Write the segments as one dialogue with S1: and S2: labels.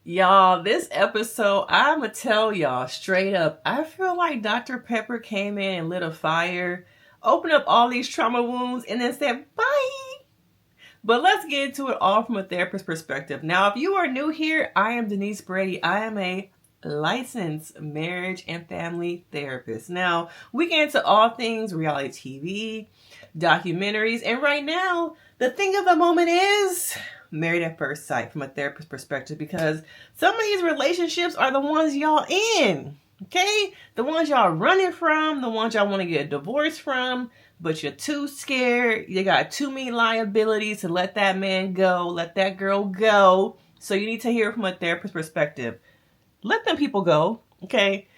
S1: Y'all, this episode, I'ma tell y'all straight up, I feel like Dr. Pepper came in and lit a fire, opened up all these trauma wounds, and then said, bye. But let's get into it all from a therapist perspective. Now, if you are new here, I am Denise Brady. I am a licensed marriage and family therapist. Now, we get into all things reality TV, documentaries, and right now, the thing of the moment is married at first sight from a therapist perspective, because some of these relationships are the ones y'all in. Okay? The ones y'all running from, the ones y'all want to get a divorce from, but you're too scared. You got too many liabilities to let that man go, let that girl go. So you need to hear from a therapist perspective. Let them people go, okay?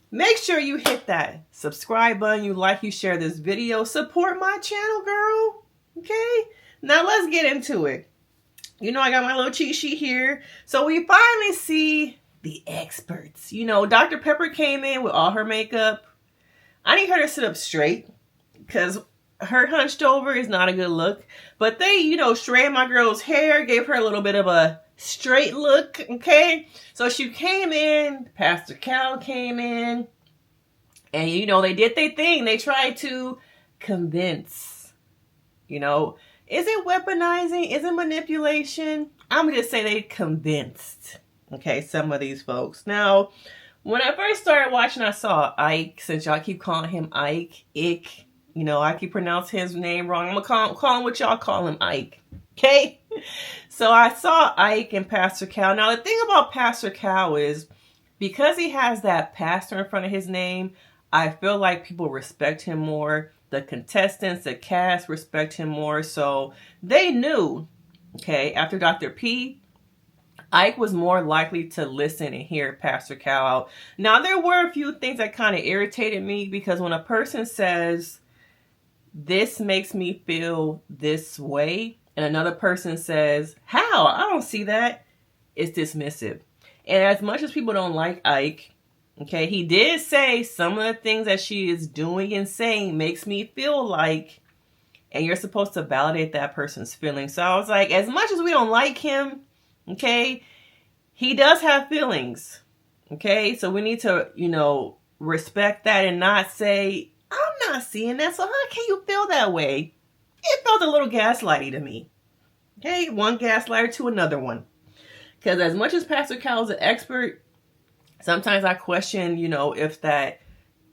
S1: Make sure you hit that subscribe button, you like, you share this video. Support my channel, girl, okay? Now let's get into it. You know, I got my little cheat sheet here. So we finally see the experts. You know, Dr. Pepper came in with all her makeup. I need her to sit up straight because her hunched over is not a good look. But they, you know, straightened my girl's hair, gave her a little bit of a straight look, okay? So she came in, Pastor Cal came in, and, you know, they did their thing. They tried to convince, you know, is it weaponizing? Is it manipulation? I'm going to say they convinced, okay, some of these folks. Now, when I first started watching, I saw Ike, since y'all keep calling him Ike, Ike, you know, I keep pronouncing his name wrong. I'm going to call him what y'all call him, Ike, okay? So I saw Ike and Pastor Cal. Now, the thing about Pastor Cal is, because he has that pastor in front of his name, I feel like people respect him more. The contestants, the cast respect him more. So they knew, okay, after Dr. P, Ike was more likely to listen and hear Pastor Cal out. Now, there were a few things that kind of irritated me, because when a person says, this makes me feel this way, and another person says, how? I don't see that, it's dismissive. And as much as people don't like Ike, okay, he did say some of the things that she is doing and saying makes me feel like, and you're supposed to validate that person's feelings. So I was like, as much as we don't like him, okay, he does have feelings, okay? So we need to, you know, respect that and not say, I'm not seeing that, so how can you feel that way? It felt a little gaslighty to me. Okay, one gaslighter to another one. Because as much as Pastor Cal is an expert, sometimes I question, you know, if that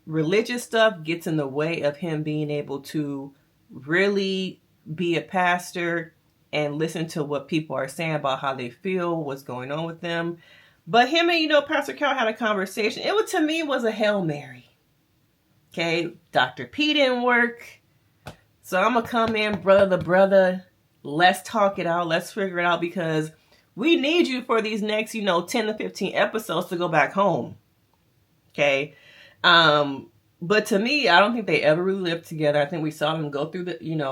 S1: religious stuff gets in the way of him being able to really be a pastor and listen to what people are saying about how they feel, what's going on with them. But him and, you know, Pastor Cal had a conversation. It was, to me, was a Hail Mary. Okay, Dr. P didn't work. So I'm going to come in, brother to brother. Let's talk it out. Let's figure it out, because we need you for these next, you know, 10 to 15 episodes to go back home. Okay. But to me, I don't think they ever really lived together. I think we saw them go through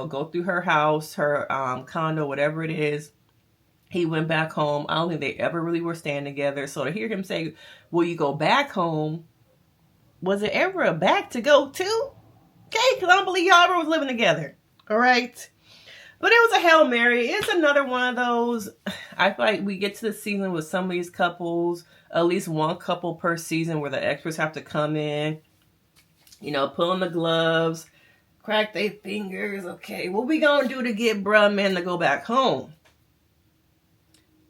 S1: go through her house, her condo, whatever it is. He went back home. I don't think they ever really were staying together. So to hear him say, will you go back home? Was it ever a back to go to? Okay. Because I don't believe y'all ever was living together. All right. But it was a Hail Mary. It's another one of those. I feel like we get to the season with some of these couples, at least one couple per season, where the experts have to come in, you know, pull on the gloves, crack their fingers. Okay, what we gonna do to get bruh men to go back home?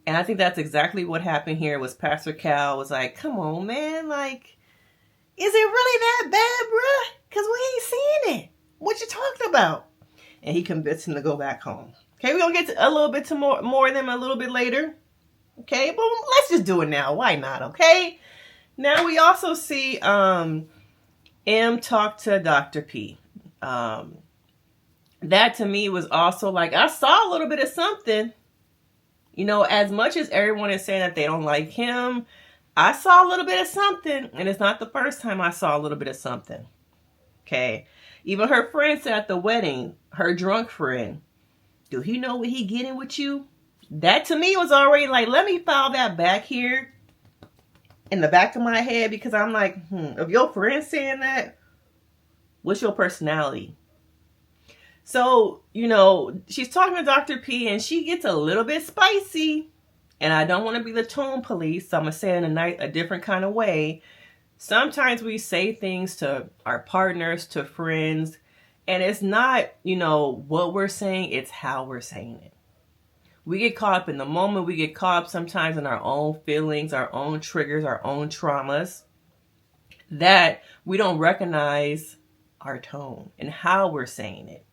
S1: And I think that's exactly what happened here. Was Pastor Cal was like, come on, man. Like, is it really that bad, bruh? Because we ain't seeing it. What you talking about? And he convinced him to go back home. Okay, we're going to get to a little bit to more of them a little bit later. Okay, but let's just do it now. Why not, okay? Now we also see M talk to Dr. P. That to me was also like, I saw a little bit of something. You know, as much as everyone is saying that they don't like him, I saw a little bit of something. And it's not the first time I saw a little bit of something. Okay. Even her friend said at the wedding, her drunk friend, do he know what he getting with you? That to me was already like, let me file that back here in the back of my head, because I'm like, if your friend's saying that, what's your personality? So, you know, she's talking to Dr. P and she gets a little bit spicy. And I don't want to be the tone police, so I'm going to say it in a different kind of way. Sometimes we say things to our partners, to friends, and it's not, what we're saying, it's how we're saying it. We get caught up in the moment. We get caught up sometimes in our own feelings, our own triggers, our own traumas, that we don't recognize our tone and how we're saying it.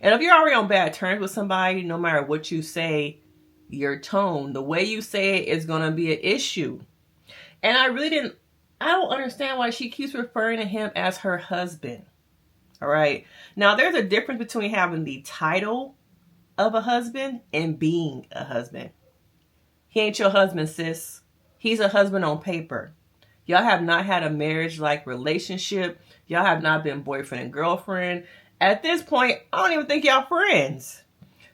S1: And if you're already on bad terms with somebody, no matter what you say, your tone, the way you say it is going to be an issue. And I don't understand why she keeps referring to him as her husband. All right. Now, there's a difference between having the title of a husband and being a husband. He ain't your husband, sis. He's a husband on paper. Y'all have not had a marriage-like relationship. Y'all have not been boyfriend and girlfriend. At this point, I don't even think y'all friends.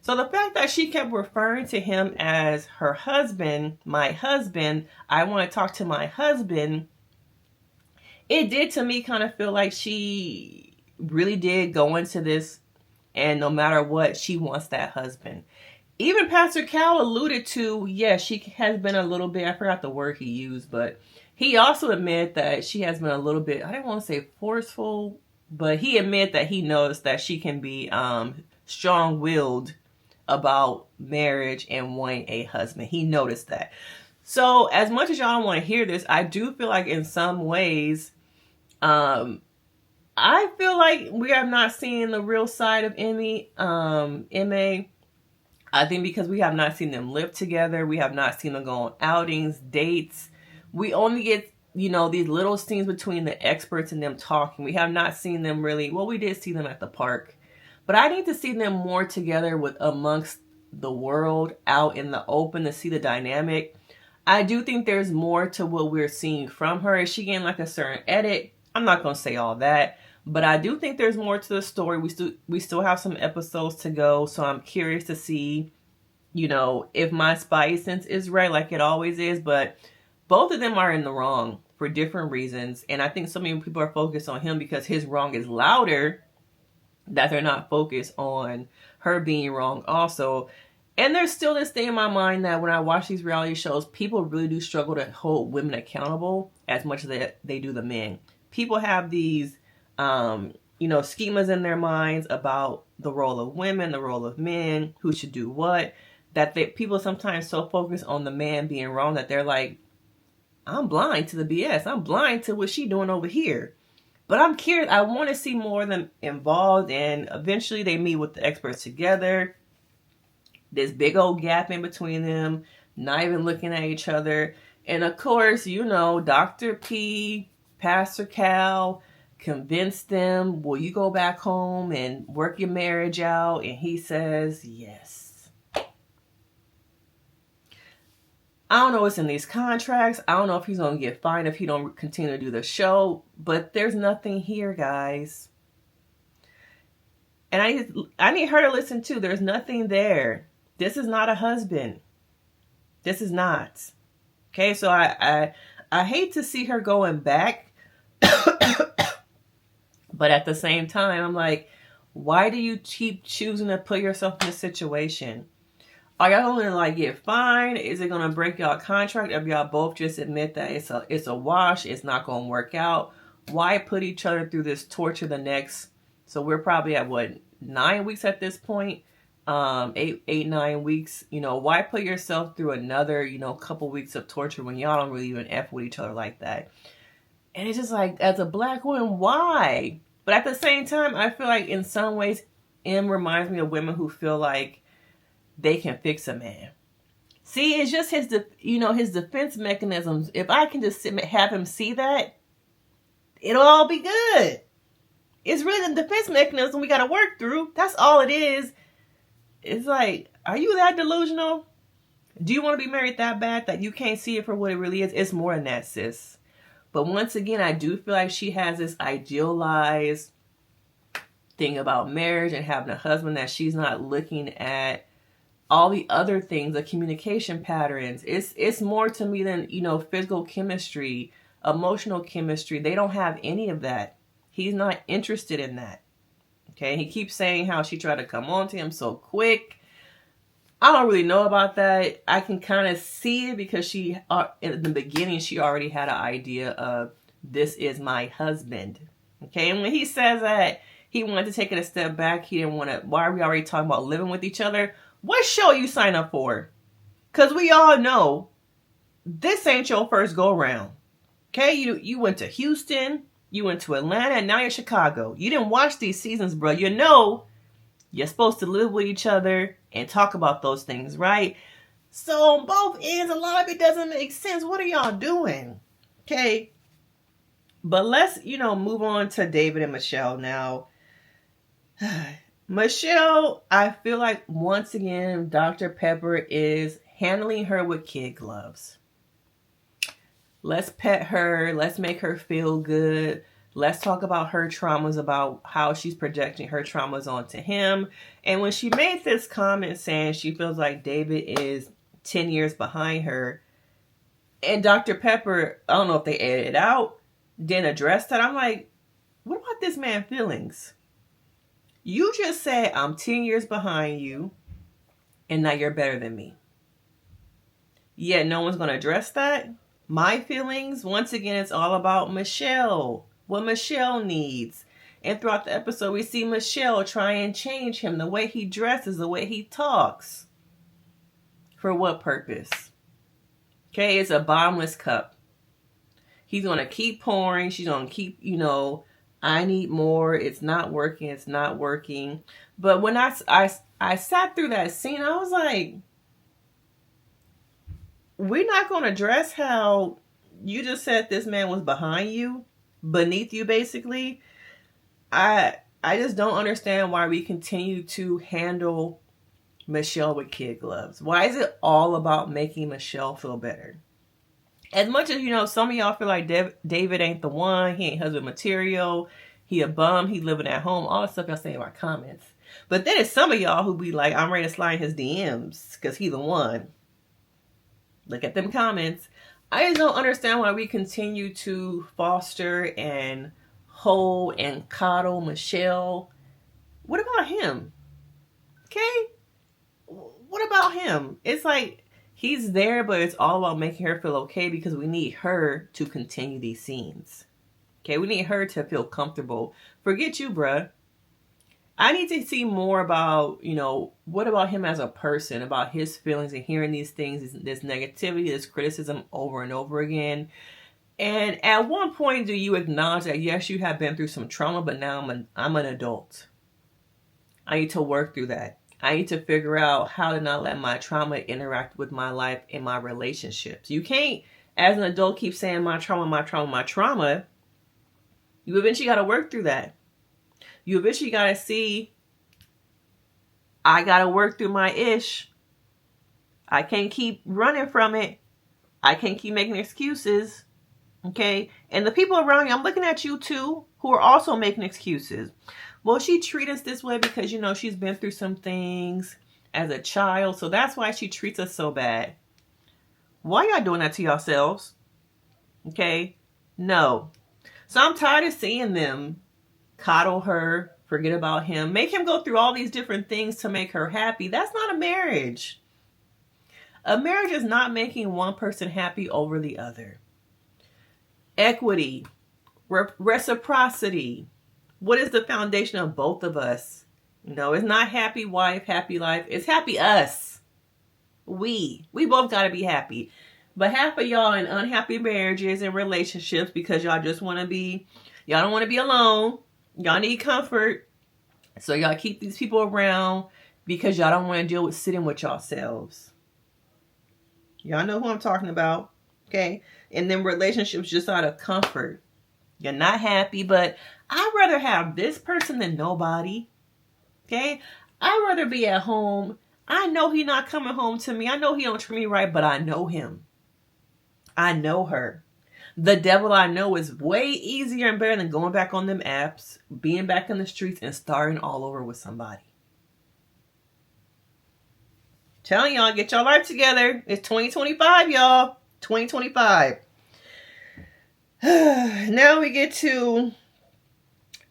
S1: So the fact that she kept referring to him as her husband, my husband, I want to talk to my husband, it did to me kind of feel like she really did go into this, and no matter what, she wants that husband. Even Pastor Cal alluded to, she has been a little bit, I forgot the word he used, but he also admitted that she has been a little bit, I didn't want to say forceful, but he admitted that he noticed that she can be strong-willed about marriage and wanting a husband. He noticed that. So as much as y'all don't want to hear this, I do feel like in some ways, I feel like we have not seen the real side of Emma. I think because we have not seen them live together. We have not seen them go on outings, dates. We only get, these little scenes between the experts and them talking. We have not seen them really. Well, we did see them at the park. But I need to see them more together amongst the world, out in the open, to see the dynamic. I do think there's more to what we're seeing from her. Is she getting like a certain edit? I'm not going to say all that. But I do think there's more to the story. We still have some episodes to go. So I'm curious to see, if my spidey sense is right, like it always is. But both of them are in the wrong for different reasons. And I think so many people are focused on him because his wrong is louder, that they're not focused on her being wrong also. And there's still this thing in my mind that when I watch these reality shows, people really do struggle to hold women accountable as much as they do the men. People have these, schemas in their minds about the role of women, the role of men, who should do what, that people sometimes so focused on the man being wrong that they're like, I'm blind to the BS. I'm blind to what she doing over here. But I'm curious. I want to see more of them involved, and eventually they meet with the experts together. This big old gap in between them, not even looking at each other. And of course, Dr. P, Pastor Cal convinced them, will you go back home and work your marriage out? And he says, yes. I don't know what's in these contracts. I don't know if he's going to get fined if he don't continue to do the show. But there's nothing here, guys. And I need her to listen too. There's nothing there. This is not a husband. This is not. Okay, so I hate to see her going back. But at the same time, I'm like, why do you keep choosing to put yourself in this situation? Are y'all going to get fined? Is it going to break y'all contract? If y'all both just admit that it's a wash, it's not going to work out, why put each other through this torture the next? So we're probably at 9 weeks at this point, 9 weeks. Why put yourself through another, couple weeks of torture when y'all don't really even F with each other like that? And it's just like, as a black woman, why? But at the same time, I feel like in some ways, M reminds me of women who feel like they can fix a man. See, it's just his defense mechanisms. If I can just have him see that, it'll all be good. It's really the defense mechanism we got to work through. That's all it is. It's like, are you that delusional? Do you want to be married that bad that you can't see it for what it really is? It's more than that, sis. But once again, I do feel like she has this idealized thing about marriage and having a husband, that she's not looking at all the other things, the communication patterns. It's more to me than, physical chemistry, emotional chemistry. They don't have any of that. He's not interested in that. Okay. He keeps saying how she tried to come on to him so quick. I don't really know about that. I can kind of see it because she, in the beginning, she already had an idea of, this is my husband. Okay, and when he says that he wanted to take it a step back, he didn't want to, why are we already talking about living with each other? What show you sign up for? Because we all know this ain't your first go round. Okay, you went to Houston, you went to Atlanta, and now you're Chicago. You didn't watch these seasons, bro. You know you're supposed to live with each other and talk about those things, right? So on both ends, a lot of it doesn't make sense. What are y'all doing? Okay. But let's, move on to David and Michelle now. Michelle, I feel like once again, Dr. Pepper is handling her with kid gloves. Let's pet her. Let's make her feel good. Let's talk about her traumas, about how she's projecting her traumas onto him. And when she made this comment saying she feels like David is 10 years behind her, and Dr. Pepper, I don't know if they edited it out, didn't address that. I'm like, what about this man's feelings? You just said I'm 10 years behind you, and now you're better than me. Yet no one's going to address that. My feelings, once again, it's all about Michelle. What Michelle needs. And throughout the episode, we see Michelle try and change him. The way he dresses, the way he talks. For what purpose? Okay, it's a bottomless cup. He's going to keep pouring. She's going to keep, I need more. It's not working. It's not working. But when I sat through that scene, I was like, we're not going to address how you just said this man was behind you, beneath you, basically. I just don't understand why we continue to handle Michelle with kid gloves. Why is it all about making Michelle feel better? As much as, some of y'all feel like David ain't the one, he ain't husband material, he a bum, he living at home, all the stuff y'all say in my comments. But then it's some of y'all who be like, I'm ready to slide in his DMs because he the one. Look at them comments. I just don't understand why we continue to foster and hold and coddle Michelle. What about him? Okay? What about him? It's like he's there, but it's all about making her feel okay because we need her to continue these scenes. Okay? We need her to feel comfortable. Forget you, bruh. I need to see more about, what about him as a person, about his feelings and hearing these things, this negativity, this criticism over and over again. And at one point, do you acknowledge that, yes, you have been through some trauma, but now I'm an adult. I need to work through that. I need to figure out how to not let my trauma interact with my life and my relationships. You can't, as an adult, keep saying my trauma, my trauma, my trauma. You eventually got to work through that. You eventually got to see, I got to work through my ish. I can't keep running from it. I can't keep making excuses. Okay? And the people around you, I'm looking at you too, who are also making excuses. Well, she treats us this way because, she's been through some things as a child. So that's why she treats us so bad. Why y'all doing that to yourselves? Okay? No. So I'm tired of seeing them coddle her, forget about him, make him go through all these different things to make her happy. That's not a marriage. A marriage is not making one person happy over the other. Equity, reciprocity. What is the foundation of both of us? It's not happy wife, happy life. It's happy us. We both got to be happy. But half of y'all in unhappy marriages and relationships because y'all just want to be, y'all don't want to be alone. Y'all need comfort. So y'all keep these people around because y'all don't want to deal with sitting with yourselves. Y'all know who I'm talking about. Okay? And then relationships just out of comfort. You're not happy, but I'd rather have this person than nobody. Okay? I'd rather be at home. I know he's not coming home to me. I know he don't treat me right, but I know him. I know her. The devil I know is way easier and better than going back on them apps, being back in the streets, and starting all over with somebody. Telling y'all, get your life together. It's 2025, y'all. 2025. Now we get to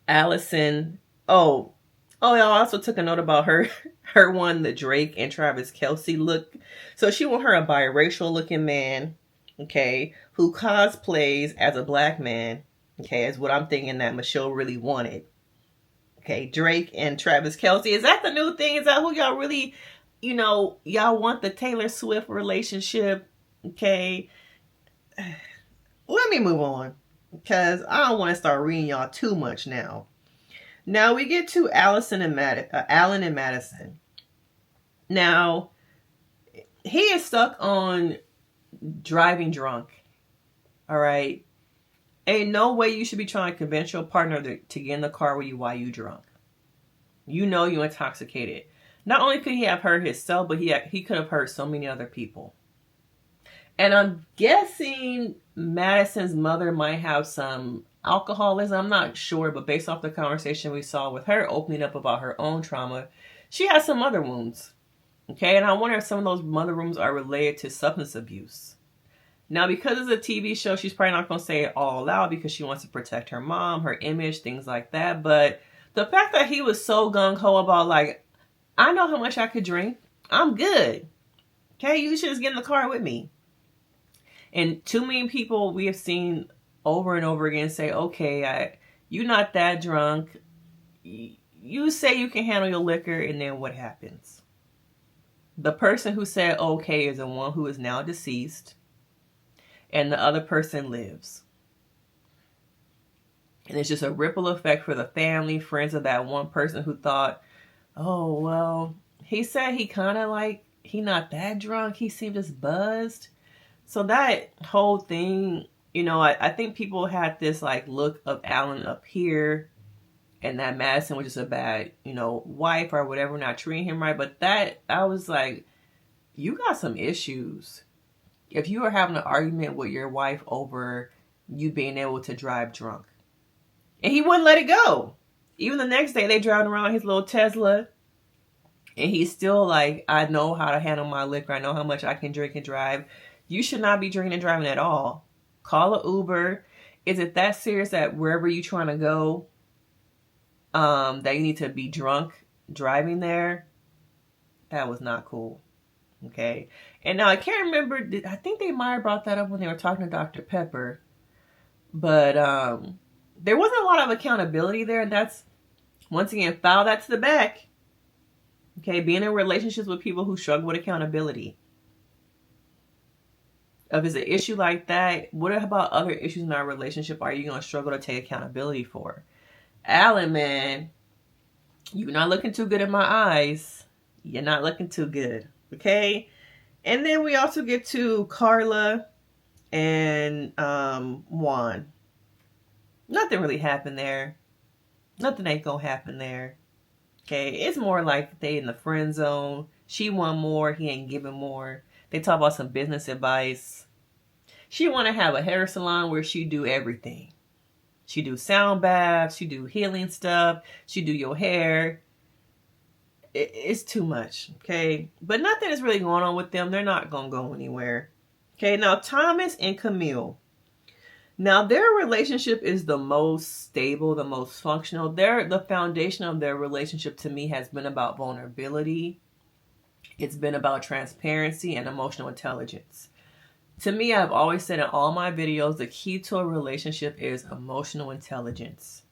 S1: Allison. Oh, y'all also took a note about her Her one, the Drake and Travis Kelce look. So she want her a biracial looking man, okay, who cosplays as a black man, okay, is what I'm thinking that Michelle really wanted. Okay, Drake and Travis Kelce. Is that the new thing? Is that who y'all really, y'all want the Taylor Swift relationship? Okay. Let me move on, because I don't want to start reading y'all too much now. Now we get to Alan and Madison. Now, he is stuck on driving drunk. All right. Ain't no way you should be trying to convince your partner to get in the car with you while you drunk. You know you're intoxicated. Not only could he have hurt himself, but he could have hurt so many other people. And I'm guessing Madison's mother might have some alcoholism. I'm not sure, but based off the conversation we saw with her opening up about her own trauma, she has some mother wounds. Okay, and I wonder if some of those mother wounds are related to substance abuse. Now, because it's a TV show, she's probably not going to say it all out because she wants to protect her mom, her image, things like that. But the fact that he was so gung-ho about, like, I know how much I could drink. I'm good. Okay, you should just get in the car with me. And too many people we have seen over and over again say, okay, you're not that drunk. You say you can handle your liquor, and then what happens? The person who said okay is the one who is now deceased. And the other person lives. And it's just a ripple effect for the family, friends of that one person who thought, oh, well, he said he kind of like, he not that drunk. He seemed just buzzed. So that whole thing, I think people had this like look of Alan up here and that Madison was just a bad, wife or whatever, not treating him right. But I was like, you got some issues. If you are having an argument with your wife over you being able to drive drunk. And he wouldn't let it go. Even the next day, they driving around his little Tesla. And he's still like, I know how to handle my liquor. I know how much I can drink and drive. You should not be drinking and driving at all. Call an Uber. Is it that serious that wherever you're trying to go, that you need to be drunk driving there? That was not cool. Okay. And now I can't remember. I think they might have brought that up when they were talking to Dr. Pepper. But there wasn't a lot of accountability there. And that's, once again, file that to the back. Okay. Being in relationships with people who struggle with accountability. If it's an issue like that, what about other issues in our relationship are you going to struggle to take accountability for? Alan, man, you're not looking too good in my eyes. You're not looking too good. Okay. And then we also get to Karla and Juan. Nothing really happened there. Nothing ain't gonna happen there. Okay. It's more like they in the friend zone. She want more. He ain't giving more. They talk about some business advice. She want to have a hair salon where she do everything. She do sound baths. She do healing stuff. She do your hair. It's too much, okay? But nothing is really going on with them. They're not going to go anywhere. Okay, now Thomas and Camille. Now their relationship is the most stable, the most functional. The foundation of their relationship to me has been about vulnerability. It's been about transparency and emotional intelligence. To me, I've always said in all my videos, the key to a relationship is emotional intelligence.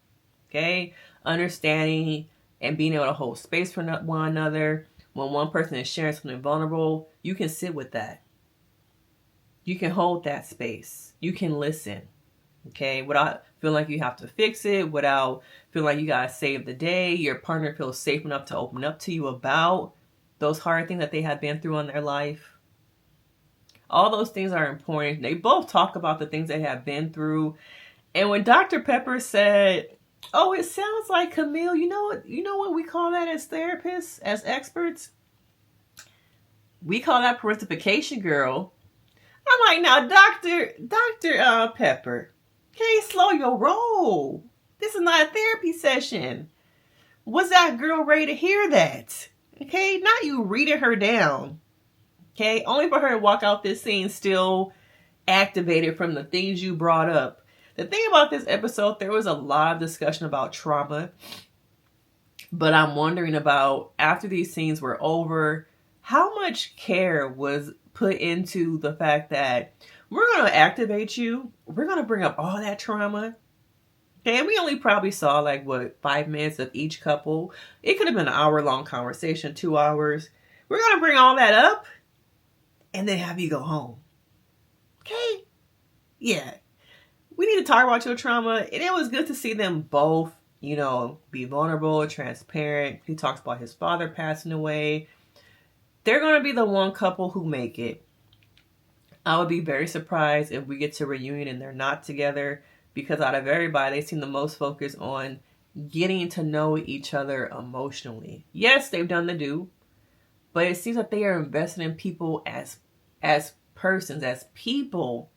S1: Okay? Understanding and being able to hold space for one another. When one person is sharing something vulnerable, you can sit with that. You can hold that space. You can listen. Okay? Without feeling like you have to fix it, without feeling like you got to save the day. Your partner feels safe enough to open up to you about those hard things that they have been through in their life. All those things are important. They both talk about the things they have been through. And when Dr. Pepper said, oh, it sounds like Camille, you know what we call that as therapists, as experts? We call that parentification, girl. I'm like, now, Dr. Pepper, okay, slow your roll. This is not a therapy session. Was that girl ready to hear that? Okay, not you reading her down. Okay, only for her to walk out this scene still activated from the things you brought up. The thing about this episode, there was a lot of discussion about trauma. But I'm wondering about, after these scenes were over, how much care was put into the fact that we're going to activate you. We're going to bring up all that trauma. Okay, and we only probably saw 5 minutes of each couple. It could have been an hour-long conversation, 2 hours. We're going to bring all that up and then have you go home. Okay? Yeah. We need to talk about your trauma. And it was good to see them both, be vulnerable, transparent. He talks about his father passing away. They're going to be the one couple who make it. I would be very surprised if we get to a reunion and they're not together, because out of everybody, they seem the most focused on getting to know each other emotionally. Yes, they've done the do, but it seems like they are invested in people as persons, as people,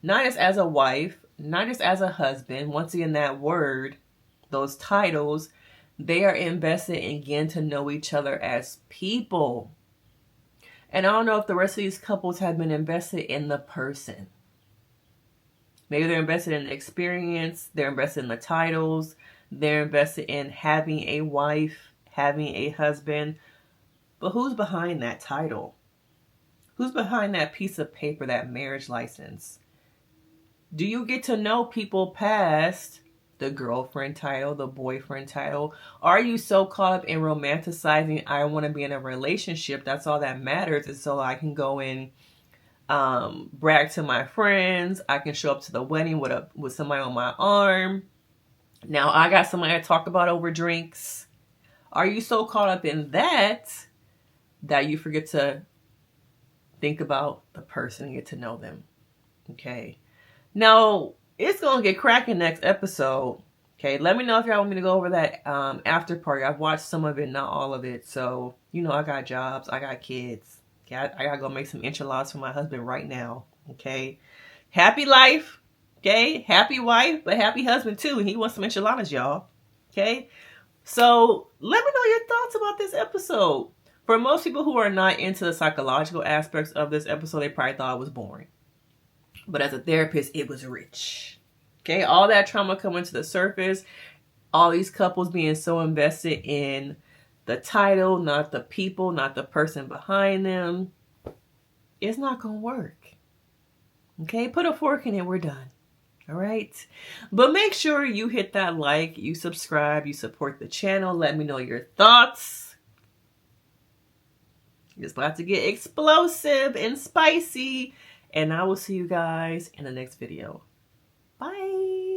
S1: not just as a wife, not just as a husband. Once again, that word, those titles, they are invested in getting to know each other as people. And I don't know if the rest of these couples have been invested in the person. Maybe they're invested in the experience, they're invested in the titles, they're invested in having a wife, having a husband. But who's behind that title? Who's behind that piece of paper, that marriage license? Do you get to know people past the girlfriend title, the boyfriend title? Are you so caught up in romanticizing, I want to be in a relationship, that's all that matters, is so I can go and brag to my friends, I can show up to the wedding with somebody on my arm. Now I got somebody to talk about over drinks. Are you so caught up in that you forget to think about the person and get to know them? Okay. Now, it's going to get cracking next episode. Okay, let me know if y'all want me to go over that after party. I've watched some of it, not all of it. So, I got jobs. I got kids. Okay, I got to go make some enchiladas for my husband right now. Okay, happy life. Okay, happy wife, but happy husband too. He wants some enchiladas, y'all. Okay, so let me know your thoughts about this episode. For most people who are not into the psychological aspects of this episode, they probably thought it was boring. But as a therapist, it was rich. Okay, all that trauma coming to the surface, all these couples being so invested in the title, not the people, not the person behind them. It's not going to work. Okay, put a fork in it, we're done. All right. But make sure you hit that like, you subscribe, you support the channel. Let me know your thoughts. It's about to get explosive and spicy. And I will see you guys in the next video. Bye.